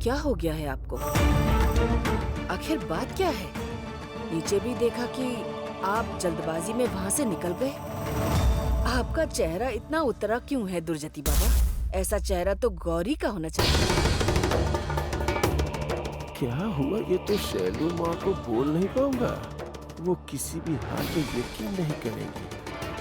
क्या हो गया है आपको? आखिर बात क्या है? नीचे भी देखा कि आप जल्दबाजी में वहाँ से निकल गए। आपका चेहरा इतना उतरा क्यों है दुर्जती बाबा? ऐसा चेहरा तो गौरी का होना चाहिए। क्या हुआ ये तो शैलू माँ को बोल नहीं पाऊंगा। वो किसी भी हाल में यकीन नहीं करेंगी,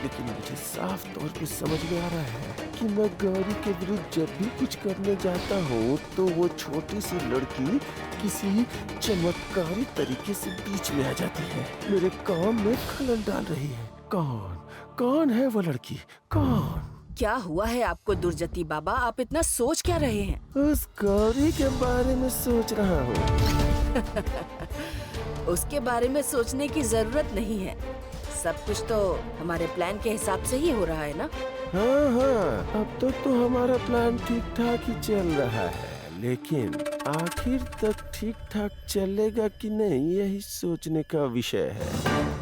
लेकिन मुझे साफ तौर पे समझ में आ रहा है कि मैं गौरी के विरुद्ध जब भी कुछ करने जाता हूँ तो वो छोटी सी लड़की किसी चमत्कारी तरीके से बीच में आ जाती है, मेरे काम में खलल डाल रही है। कौन है वो लड़की? कौन? क्या हुआ है आपको दुर्जती बाबा? आप इतना सोच क्या रहे हैं? उस गौरी के बारे में सोच रहा हूँ। उसके बारे में सोचने की जरूरत नहीं है। सब कुछ तो हमारे प्लान के हिसाब से ही हो रहा है ना? हाँ, अब तक तो हमारा प्लान ठीक ठाक ही चल रहा है, लेकिन आखिर तक ठीक ठाक चलेगा कि नहीं यही सोचने का विषय है।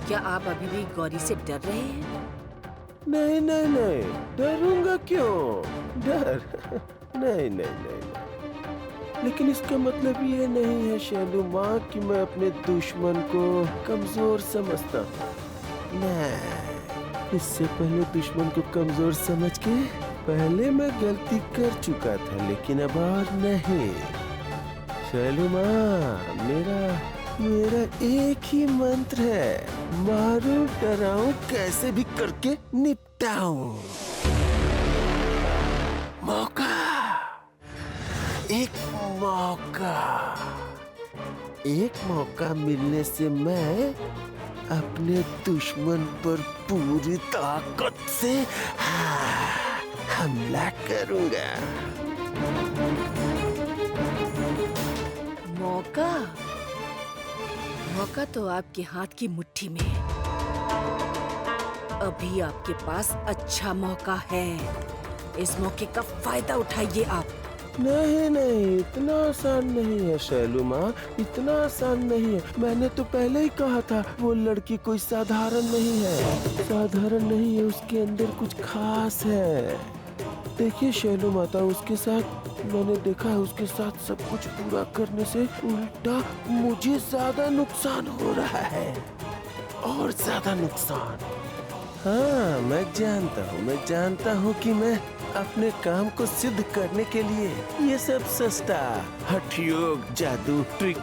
क्या आप अभी भी गौरी से डर रहे हैं? नहीं, डरूंगा क्यों? डर नहीं। लेकिन इसका मतलब ये नहीं है शैलू माँ कि मैं अपने दुश्मन को कमजोर समझता हूँ। नहीं, इससे पहले दुश्मन को कमजोर समझ के पहले मैं गलती कर चुका था, लेकिन अब और नहीं। शैलू माँ, मेरा एक ही मंत्र है, मारूं, डराऊं, कैसे भी करके निपटाऊं। एक मौका मिलने से मैं अपने दुश्मन पर पूरी ताकत से हमला करूंगा। मौका तो आपके हाथ की मुट्ठी में है। अभी आपके पास अच्छा मौका है। इस मौके का फायदा उठाइए आप। नहीं, इतना आसान नहीं है शैलू माँ, इतना आसान नहीं है। मैंने तो पहले ही कहा था वो लड़की कोई साधारण नहीं है, उसके अंदर कुछ खास है। देखिए शैलू माता, उसके साथ मैंने देखा है, उसके साथ सब कुछ पूरा करने से उल्टा मुझे ज्यादा नुकसान हो रहा है, और ज्यादा नुकसान। हाँ, मैं जानता हूँ कि मैं अपने काम को सिद्ध करने के लिए ये सब सस्ता हठ योग, जादू, ट्रिक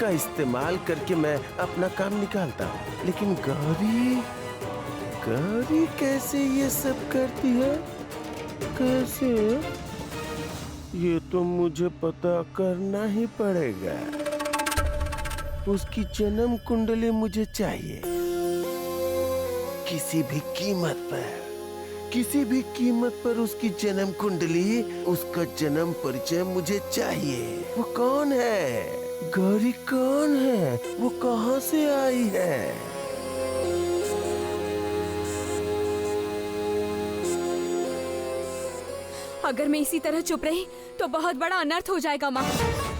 का इस्तेमाल करके मैं अपना काम निकालता हूँ। लेकिन गौरी कैसे ये सब करती है? कैसे? ये तो मुझे पता करना ही पड़ेगा। उसकी जन्म कुंडली मुझे चाहिए, किसी भी कीमत पर उसकी जन्म कुंडली, उसका जन्म परिचय मुझे चाहिए। वो कौन है? गौरी कौन है? वो कहाँ से आई है? अगर मैं इसी तरह चुप रही तो बहुत बड़ा अनर्थ हो जाएगा माँ।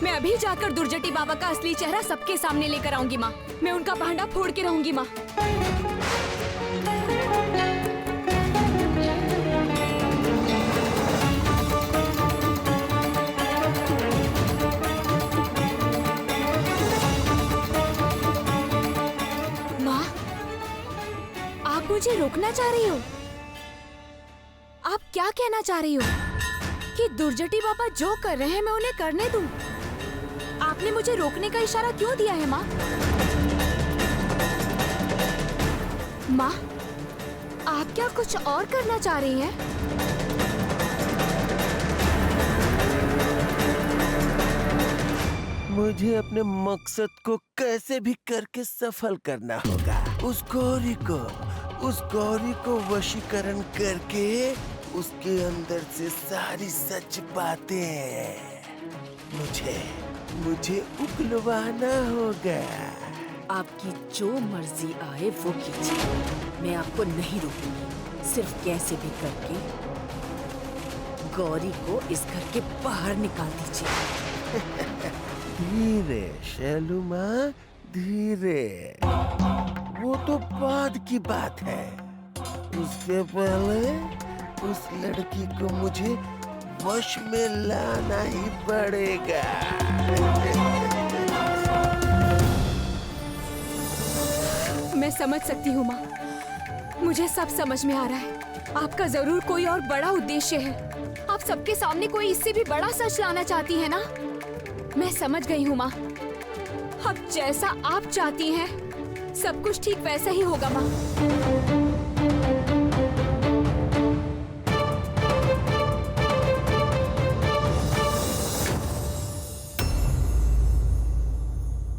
मैं अभी जाकर दुर्जटी बाबा का असली चेहरा सबके सामने लेकर आऊंगी माँ। मैं उनका भांडा फोड़ के रहूंगी माँ। माँ, आप मुझे रोकना चाह रही हो? आप क्या कहना चाह रही हो कि दुर्जटी बाबा जो कर रहे हैं मैं उन्हें करने दूं? आपने मुझे रोकने का इशारा क्यों दिया है माँ? माँ, आप क्या कुछ और करना चाह रही हैं? मुझे अपने मकसद को कैसे भी करके सफल करना होगा। उस गौरी को वशीकरण करके उसके अंदर से सारी सच बातें मुझे उगलवाना होगा। आपकी जो मर्जी आए वो कीजिए, मैं आपको नहीं रोकूंगी। सिर्फ कैसे भी करके गौरी को इस घर के बाहर निकाल दीजिए। धीरे शैलू माँ, धीरे। वो तो बाद की बात है। उसके पहले उस लड़की को मुझे वश में लाना ही पड़ेगा। मैं समझ सकती हूँ माँ, मुझे सब समझ में आ रहा है। आपका जरूर कोई और बड़ा उद्देश्य है। आप सबके सामने कोई इससे भी बड़ा सच लाना चाहती है ना? मैं समझ गई हूँ माँ। अब जैसा आप चाहती हैं, सब कुछ ठीक वैसा ही होगा माँ।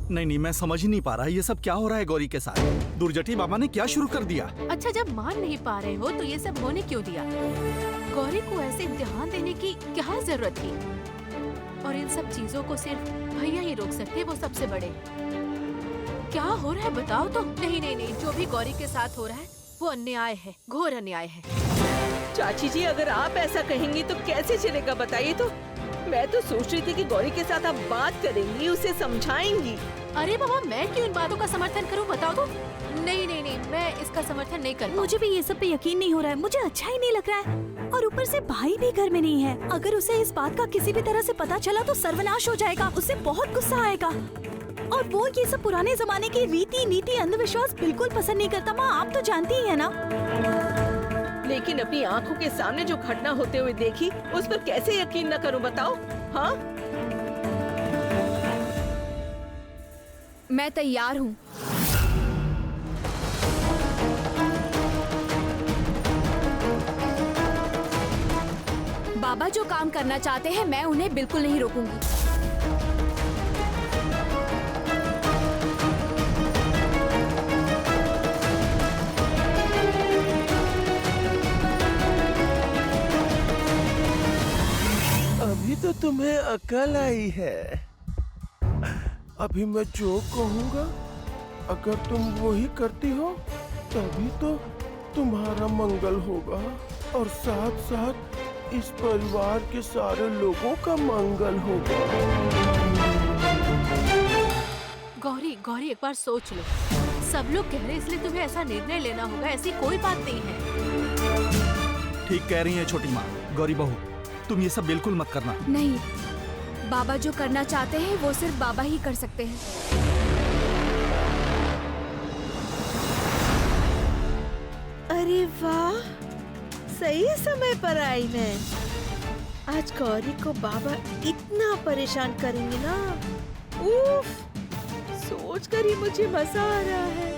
नहीं, मैं समझ ही नहीं पा रहा ये सब क्या हो रहा है गौरी के साथ। दुर्जटी बाबा ने क्या शुरू कर दिया? अच्छा, जब मान नहीं पा रहे हो तो ये सब होने क्यों दिया? गौरी को ऐसे इम्तिहान देने की क्या जरूरत थी? और इन सब चीजों को सिर्फ भैया ही रोक सकते, वो सबसे बड़े। क्या हो रहा है बताओ तो। नहीं नहीं नहीं, जो भी गौरी के साथ हो रहा है वो अन्याय है, घोर अन्याय है। चाची जी, अगर आप ऐसा कहेंगी तो कैसे चलेगा बताइए तो। मैं तो सोच रही थी कि गौरी के साथ आप बात करेंगी, उसे समझाएंगी। अरे बाबा, मैं क्यों इन बातों का समर्थन करूं बताओ तो। नहीं नहीं नहीं, मैं इसका समर्थन नहीं कर। मुझे भी ये सब पे यकीन नहीं हो रहा है। मुझे अच्छा ही नहीं लग रहा है। और ऊपर से भाई भी घर में नहीं है। अगर उसे इस बात का किसी भी तरह से पता चला तो सर्वनाश हो जाएगा। उसे बहुत गुस्सा आएगा। और वो ये सब पुराने जमाने की रीति नीति अंधविश्वास बिल्कुल पसंद नहीं करता। माँ, आप तो जानती ही है ना। लेकिन अपनी आंखों के सामने जो घटना होते हुए देखी, उस पर कैसे यकीन न करूं बताओ। हाँ, मैं तैयार हूँ। बाबा जो काम करना चाहते हैं, मैं उन्हें बिल्कुल नहीं रोकूंगी। अभी तो तुम्हें अकल आई है। अभी मैं जो कहूँगा, अगर तुम वही करती हो तभी तो तुम्हारा मंगल होगा और साथ साथ इस परिवार के सारे लोगों का मंगल होगा। गौरी गौरी, एक बार सोच लो। सब लोग कह रहे इसलिए तुम्हें ऐसा निर्णय लेना होगा, ऐसी कोई बात नहीं है। ठीक कह रही है छोटी माँ। गौरी बहू, तुम ये सब बिल्कुल मत करना। नहीं, बाबा जो करना चाहते हैं वो सिर्फ बाबा ही कर सकते हैं। अरे वाह, सही समय पर आई मैं। आज गौरी को बाबा इतना परेशान करेंगे ना, उफ, सोचकर ही मुझे मजा आ रहा है।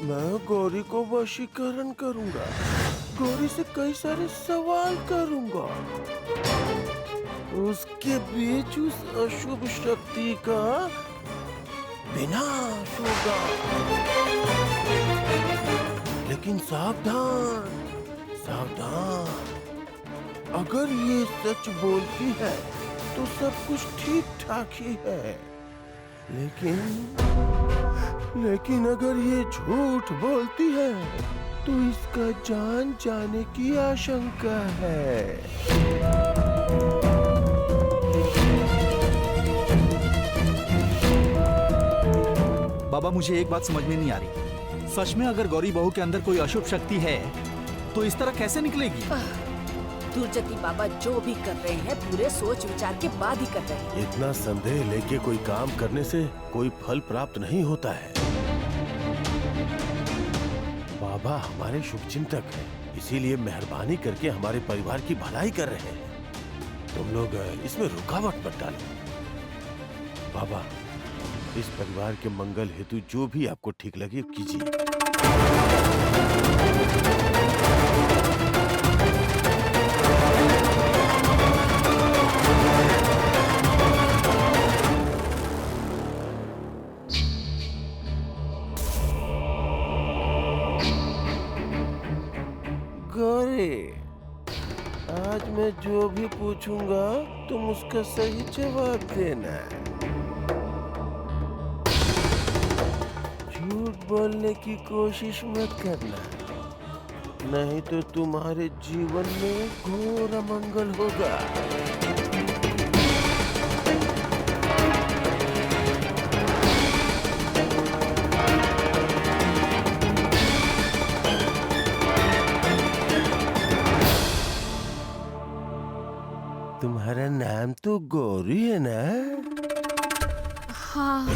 मैं गौरी को वशीकरण करूंगा। गौरी से कई सारे सवाल करूंगा। उसके बीच उस अशुभ शक्ति का विनाश होगा। लेकिन सावधान, सावधान। अगर ये सच बोलती है तो सब कुछ ठीक ठाक ही है। लेकिन अगर ये झूठ बोलती है तो इसका जान जाने की आशंका है। बाबा, मुझे एक बात समझ में नहीं आ रही। सच में अगर गौरी बहू के अंदर कोई अशुभ शक्ति है तो इस तरह कैसे निकलेगी? दुर्जटी बाबा जो भी कर रहे हैं पूरे सोच विचार के बाद ही कर रहे हैं। इतना संदेह लेके कोई काम करने से कोई फल प्राप्त नहीं होता है। बाबा हमारे शुभचिंतक हैं, इसीलिए मेहरबानी करके हमारे परिवार की भलाई कर रहे हैं। तुम लोग इसमें रुकावट मत डालो। बाबा, इस परिवार के मंगल हेतु जो भी आपको ठीक लगे कीजिए। गौरी, आज मैं जो भी पूछूंगा तुम उसका सही जवाब देना। झूठ बोलने की कोशिश मत करना, नहीं तो तुम्हारे जीवन में घोर अमंगल होगा। तुम्हारा नाम तो गौरी है ना? हाँ।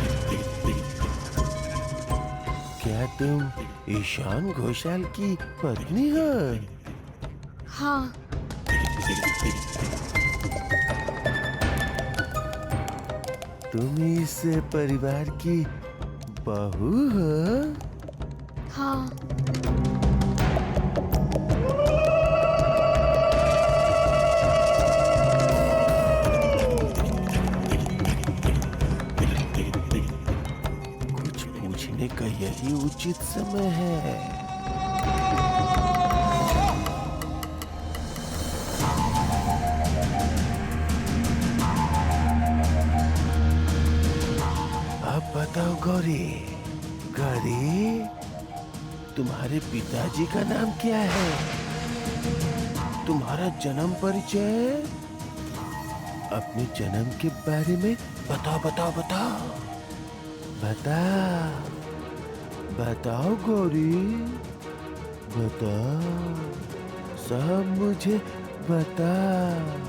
क्या तुम ईशान घोषाल की पत्नी हो? हाँ। तुम इस परिवार की बहू हो? हाँ। कुछ पूछने का यही उचित समय है। अब बताओ गौरी, गौरी, तुम्हारे पिताजी का नाम क्या है? तुम्हारा जन्म परिचय? अपने जन्म के बारे में बताओ बताओ बताओ बताओ बताओ गौरी, बताओ, सब मुझे बताओ।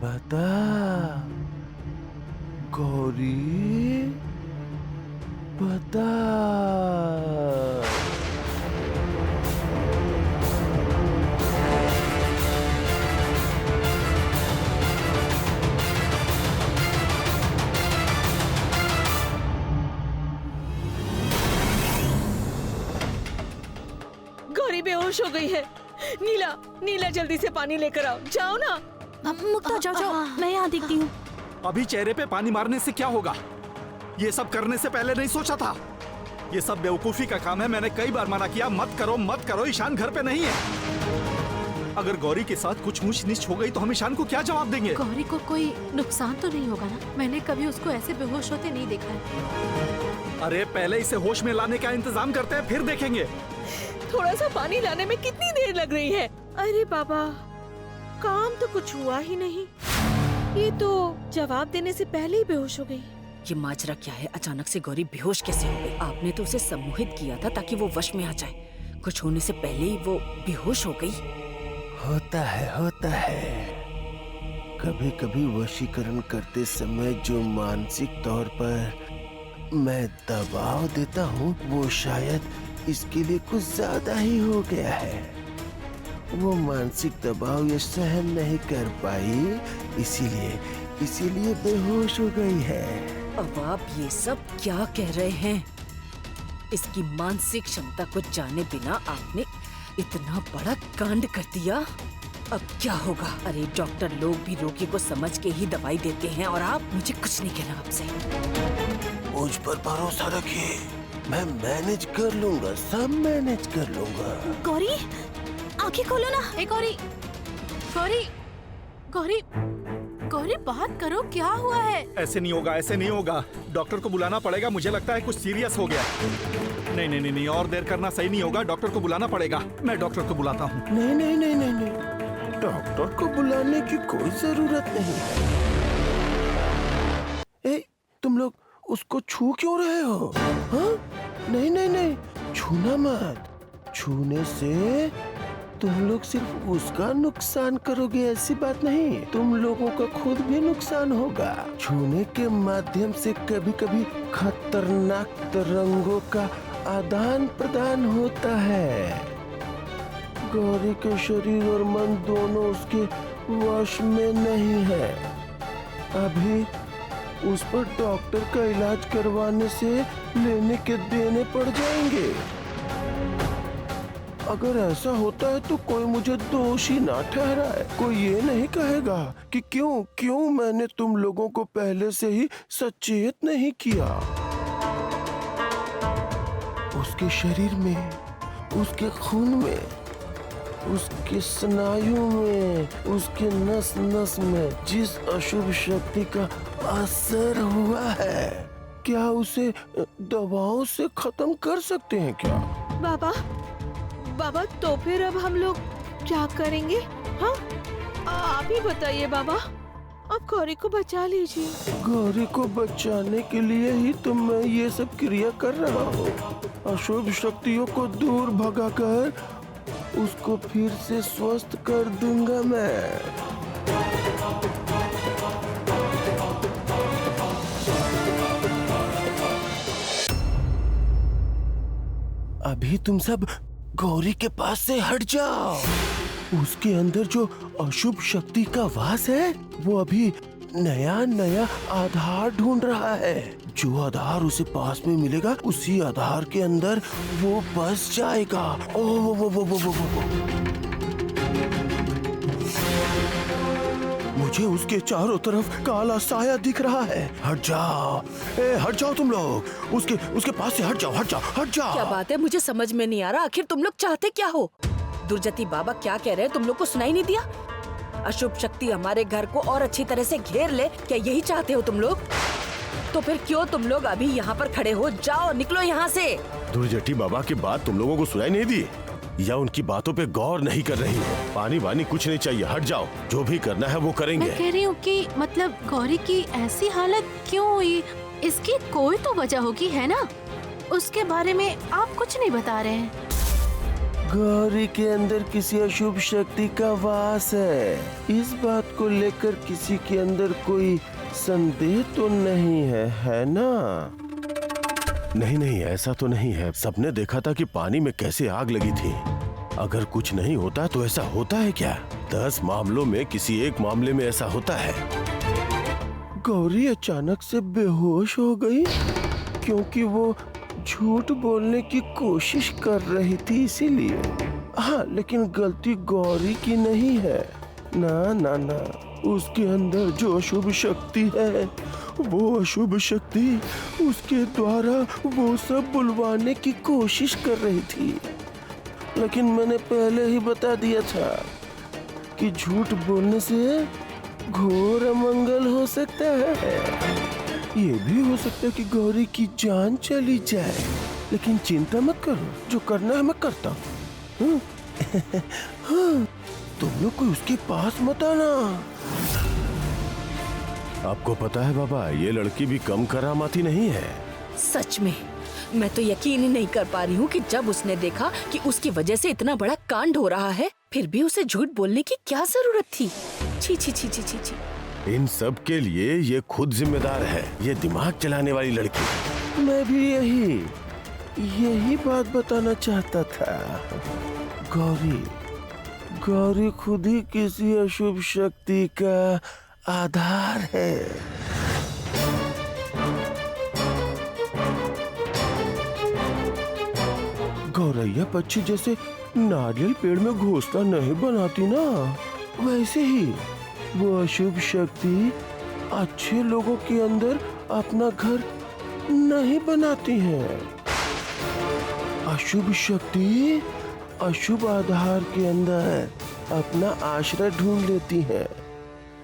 बता गौरी, बता। गौरी बेहोश हो गई है। नीला, नीला जल्दी से पानी लेकर आओ, जाओ ना। मुक्ता जाओ जाओ, मैं यहाँ देखती हूँ। अभी चेहरे पे पानी मारने से क्या होगा? ये सब करने से पहले नहीं सोचा था? ये सब बेवकूफी का काम है। मैंने कई बार मना किया, मत करो मत करो। ईशान घर पे नहीं है। अगर गौरी के साथ कुछ ऊंच नीच हो गई तो हम ईशान को क्या जवाब देंगे? गौरी को कोई नुकसान तो नहीं होगा ना? मैंने कभी उसको ऐसे बेहोश होते नहीं देखा है। अरे पहले इसे होश में लाने का इंतजाम करते हैं, फिर देखेंगे। थोड़ा सा पानी लाने में कितनी देर लग रही है? अरे बाबा, काम तो कुछ हुआ ही नहीं। ये तो जवाब देने से पहले ही बेहोश हो गई। ये माजरा क्या है? अचानक से गौरी बेहोश कैसे हो गई? आपने तो उसे सम्मोहित किया था ताकि वो वश में आ जाए। कुछ होने से पहले ही वो बेहोश हो गई। होता है, होता है। कभी कभी वशीकरण करते समय जो मानसिक तौर पर मैं दबाव देता हूँ, वो शायद इसके लिए कुछ ज्यादा ही हो गया है। वो मानसिक दबाव ये सहन नहीं कर पाई, इसीलिए बेहोश हो गई है। अब आप ये सब क्या कह रहे हैं? इसकी मानसिक क्षमता को जाने बिना आपने इतना बड़ा कांड कर दिया। अब क्या होगा? अरे डॉक्टर लोग भी रोगी को समझ के ही दवाई देते हैं और आप, मुझे कुछ नहीं कहना आपसे। मुझ पर भरोसा रखिए, मैं मैनेज कर लूंगा, सब मैनेज कर लूंगा। गौरी, आंखें खोलो ना। ए गौरी, गौरी, गौरी, गौरी बात करो, क्या हुआ है? ऐसे नहीं होगा, ऐसे नहीं होगा। डॉक्टर को बुलाना पड़ेगा। मुझे लगता है कुछ सीरियस हो गया। नहीं नहीं नहीं नहीं, और देर करना सही नहीं होगा। डॉक्टर को बुलाना पड़ेगा। मैं डॉक्टर को बुलाता हूँ। नहीं नहीं नहीं नहीं नहीं, डॉक्टर को बुलाने की कोई जरूरत नहीं है। ए, तुम लोग उसको छू क्यों रहे हो? हाँ? नहीं नहीं नहीं, छूना मत। छूने से तुम लोग सिर्फ उसका नुकसान करोगे, ऐसी बात नहीं। तुम लोगों का खुद भी नुकसान होगा। छूने के माध्यम से कभी कभी खतरनाक तरंगों का आदान प्रदान होता है। गौरी के शरीर और मन दोनों उसके वश में नहीं है। अभी उस पर डॉक्टर का इलाज करवाने से लेने के देने पड़ जाएंगे। अगर ऐसा होता है तो कोई मुझे दोषी ना ठहराए। कोई ये नहीं कहेगा कि क्यों मैंने तुम लोगों को पहले से ही सचेत नहीं किया। उसके शरीर में, उसके खून में, उसके स्नायु में, उसके नस नस में जिस अशुभ शक्ति का असर हुआ है, क्या उसे दवाओं से खत्म कर सकते हैं क्या? बाबा, बाबा, तो फिर अब हम लोग क्या करेंगे? हाँ, आप ही बताइए बाबा, आप गौरी को बचा लीजिए। गौरी को बचाने के लिए ही तो मैं ये सब क्रिया कर रहा हूँ। अशुभ शक्तियों को दूर भगाकर उसको फिर से स्वस्थ कर दूंगा मैं। अभी तुम सब गौरी के पास से हट जाओ। उसके अंदर जो अशुभ शक्ति का वास है वो अभी नया नया आधार ढूंढ रहा है। जो आधार उसे पास में मिलेगा उसी आधार के अंदर वो बस जाएगा। ओ वो। मुझे उसके चारों तरफ काला साया दिख रहा है। हट जाओ, हट जाओ तुम लोग। उसके पास से हट जाओ। क्या बात है, मुझे समझ में नहीं आ रहा। आखिर तुम लोग चाहते क्या हो? दुर्जती बाबा क्या कह रहे हैं? तुम लोग को सुनाई नहीं दिया? अशुभ शक्ति हमारे घर को और अच्छी तरह से घेर ले, क्या यही चाहते हो तुम लोग? तो फिर क्यों तुम लोग अभी यहाँ पर खड़े हो? जाओ, निकलो यहाँ से। दुर्जटी बाबा की बात तुम लोगों को सुनाई नहीं दी या उनकी बातों पे गौर नहीं कर रही है? पानी वानी कुछ नहीं चाहिए, हट जाओ। जो भी करना है वो करेंगे। मैं कह रही हूँ कि मतलब गौरी की ऐसी हालत क्यों हुई, इसकी कोई तो वजह होगी, है ना? उसके बारे में आप कुछ नहीं बता रहे हैं। गौरी के अंदर किसी अशुभ शक्ति का वास है। इस बात को लेकर किसी के अंदर कोई संदेह तो नहीं है ना? नहीं, ऐसा तो नहीं है। सबने देखा था कि पानी में कैसे आग लगी थी। अगर कुछ नहीं होता तो ऐसा होता है क्या? 10 मामलों में किसी एक मामले में ऐसा होता है। गौरी अचानक से बेहोश हो गई क्योंकि वो झूठ बोलने की कोशिश कर रही थी, इसीलिए। हाँ, लेकिन गलती गौरी की नहीं है। ना, उसके अंदर जो अशुभ शक्ति है वो अशुभ शक्ति उसके द्वारा वो सब बुलवाने की कोशिश कर रही थी। लेकिन मैंने पहले ही बता दिया था कि झूठ बोलने से घोर अमंगल हो सकता है। ये भी हो सकता है कि गौरी की जान चली जाए। लेकिन चिंता मत करो, जो करना है मैं करता हूँ। हाँ, तुम लोग कोई उसके पास मत आना। आपको पता है बाबा, ये लड़की भी कम करामाती नहीं है। सच में मैं तो यकीन ही नहीं कर पा रही हूँ कि जब उसने देखा कि उसकी वजह से इतना बड़ा कांड हो रहा है, फिर भी उसे झूठ बोलने की क्या जरूरत थी। छी। इन सब के लिए ये खुद जिम्मेदार है, ये दिमाग चलाने वाली लड़की। मैं भी यही बात बताना चाहता था। गौरी खुद ही किसी अशुभ शक्ति का आधार है। गौरैया पक्षी जैसे नारियल पेड़ में घोंसला नहीं बनाती ना, वैसे ही वो अशुभ शक्ति अच्छे लोगों के अंदर अपना घर नहीं बनाती है। अशुभ शक्ति अशुभ आधार के अंदर अपना आश्रय ढूंढ लेती है।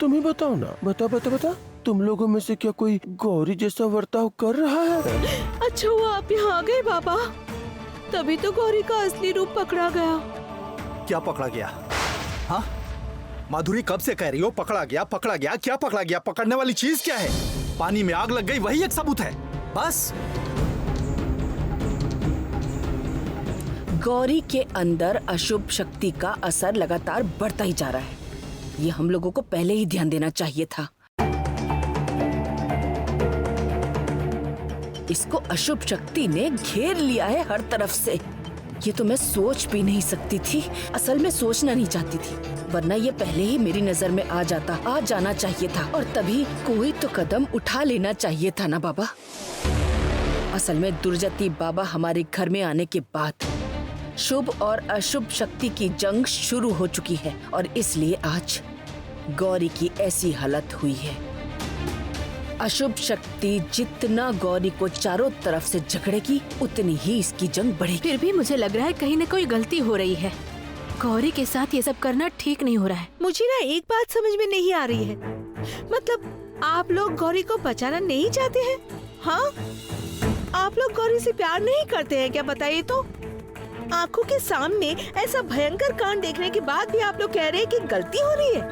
तुम ही बताओ ना, बता तुम लोगों में से क्या कोई गौरी जैसा वर्ताव कर रहा है? अच्छा हुआ आप यहाँ आ गए बाबा, तभी तो गौरी का असली रूप पकड़ा गया। क्या पकड़ा गया? हाँ, माधुरी कब से कह रही हो पकड़ा गया? क्या पकड़ा गया? पकड़ने वाली चीज क्या है? पानी में आग लग गई, वही एक सबूत है बस। गौरी के अंदर अशुभ शक्ति का असर लगातार बढ़ता ही जा रहा है। ये हम लोगों को पहले ही ध्यान देना चाहिए था। इसको अशुभ शक्ति ने घेर लिया है हर तरफ से। ये तो मैं सोच भी नहीं सकती थी। असल में सोचना नहीं चाहती थी, वरना ये पहले ही मेरी नजर में आ जाना चाहिए था और तभी कोई तो कदम उठा लेना चाहिए था ना बाबा। असल में दुर्जती बाबा हमारे घर में आने के बाद शुभ और अशुभ शक्ति की जंग शुरू हो चुकी है और इसलिए आज गौरी की ऐसी हालत हुई है। अशुभ शक्ति जितना गौरी को चारों तरफ से जकड़ेगी उतनी ही इसकी जंग बढ़ेगी। फिर भी मुझे लग रहा है कहीं न कोई गलती हो रही है। गौरी के साथ ये सब करना ठीक नहीं हो रहा है। मुझे ना एक बात समझ में नहीं आ रही है, मतलब आप लोग गौरी को बचाना नहीं चाहते हैं? हाँ, आप लोग गौरी से प्यार नहीं करते हैं क्या? बताइए तो। आंखों के सामने ऐसा भयंकर कांड देखने के बाद भी आप लोग कह रहे हैं कि गलती हो रही है।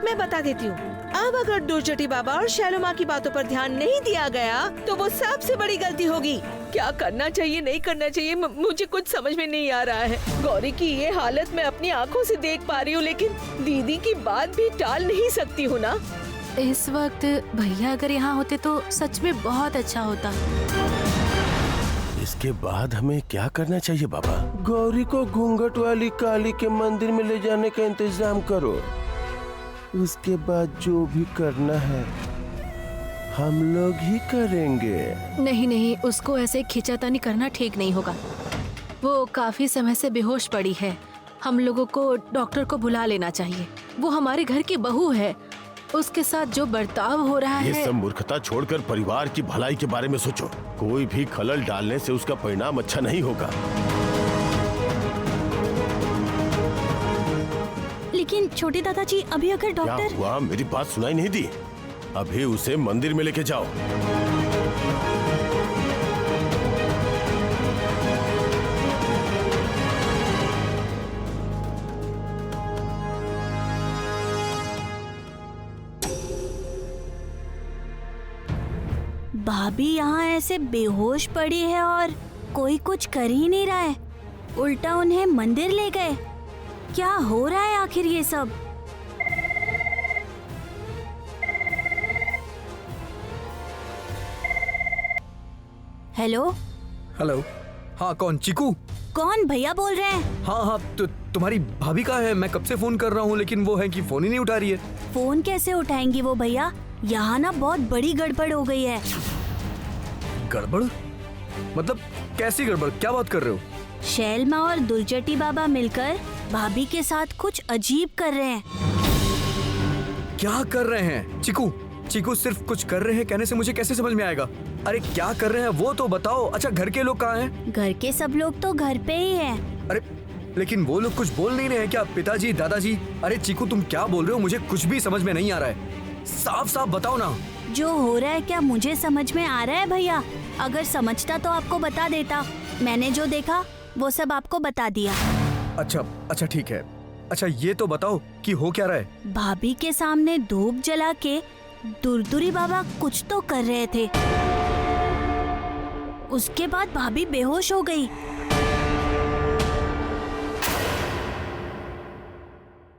मैं बता देती हूँ। अब अगर दुर्जटी बाबा और शैलो माँ की बातों पर ध्यान नहीं दिया गया तो वो सबसे बड़ी गलती होगी। क्या करना चाहिए नहीं करना चाहिए मुझे कुछ समझ में नहीं आ रहा है। गौरी की ये हालत मैं अपनी आंखों से देख पा रही हूँ, लेकिन दीदी की बात भी टाल नहीं सकती हूँ ना। इस वक्त भैया अगर यहाँ होते तो सच में बहुत अच्छा होता। इसके बाद हमें क्या करना चाहिए बाबा? गौरी को घूंघट वाली काली के मंदिर में ले जाने का इंतजाम करो। उसके बाद जो भी करना है हम लोग ही करेंगे। नहीं नहीं, उसको ऐसे खींचातानी करना ठीक नहीं होगा। वो काफी समय से बेहोश पड़ी है। हम लोगों को डॉक्टर को बुला लेना चाहिए। वो हमारे घर की बहू है, उसके साथ जो बर्ताव हो रहा ये है। सब मूर्खता छोड़कर परिवार की भलाई के बारे में सोचो। कोई भी खलल डालने से उसका परिणाम अच्छा नहीं होगा। लेकिन छोटे दादाजी, अभी अगर क्या डॉक्टर... हुआ? मेरी बात सुनाई नहीं दी? अभी उसे मंदिर में लेके जाओ। भाभी यहाँ ऐसे बेहोश पड़ी है और कोई कुछ कर ही नहीं रहा है। उल्टा उन्हें मंदिर ले गए। क्या हो रहा है आखिर ये सब? Hello hello. हाँ, कौन? चीकू? कौन भैया बोल रहे हैं? हाँ हाँ, तो तुम्हारी भाभी का है। मैं कब से फोन कर रहा हूँ, लेकिन वो है कि फोन ही नहीं उठा रही है। फोन कैसे उठाएंगी वो भैया? यहाँ ना बहुत बड़ी गड़बड़ हो गई है। गड़बड़? मतलब कैसी गड़बड़? क्या बात कर रहे हो? शैलमा और दुलचटी बाबा मिलकर भाभी के साथ कुछ अजीब कर रहे हैं। क्या कर रहे हैं? चीकू, चीकू, सिर्फ कुछ कर रहे हैं कहने से मुझे कैसे समझ में आएगा? अरे क्या कर रहे हैं वो तो बताओ। अच्छा, घर के लोग कहाँ हैं? घर के सब लोग तो घर पे ही हैं। अरे लेकिन वो लोग कुछ बोल नहीं रहे हैं क्या? पिताजी, दादाजी? अरे चीकू, तुम क्या बोल रहे हो? मुझे कुछ भी समझ में नहीं आ रहा है। साफ साफ बताओ ना। जो हो रहा है क्या मुझे समझ में आ रहा है भैया? अगर समझता तो आपको बता देता। मैंने जो देखा वो सब आपको बता दिया। अच्छा अच्छा, ठीक है। अच्छा ये तो बताओ कि हो क्या रहा है? भाभी के सामने धूप जला के दुरदुरी बाबा कुछ तो कर रहे थे। उसके बाद भाभी बेहोश हो गई।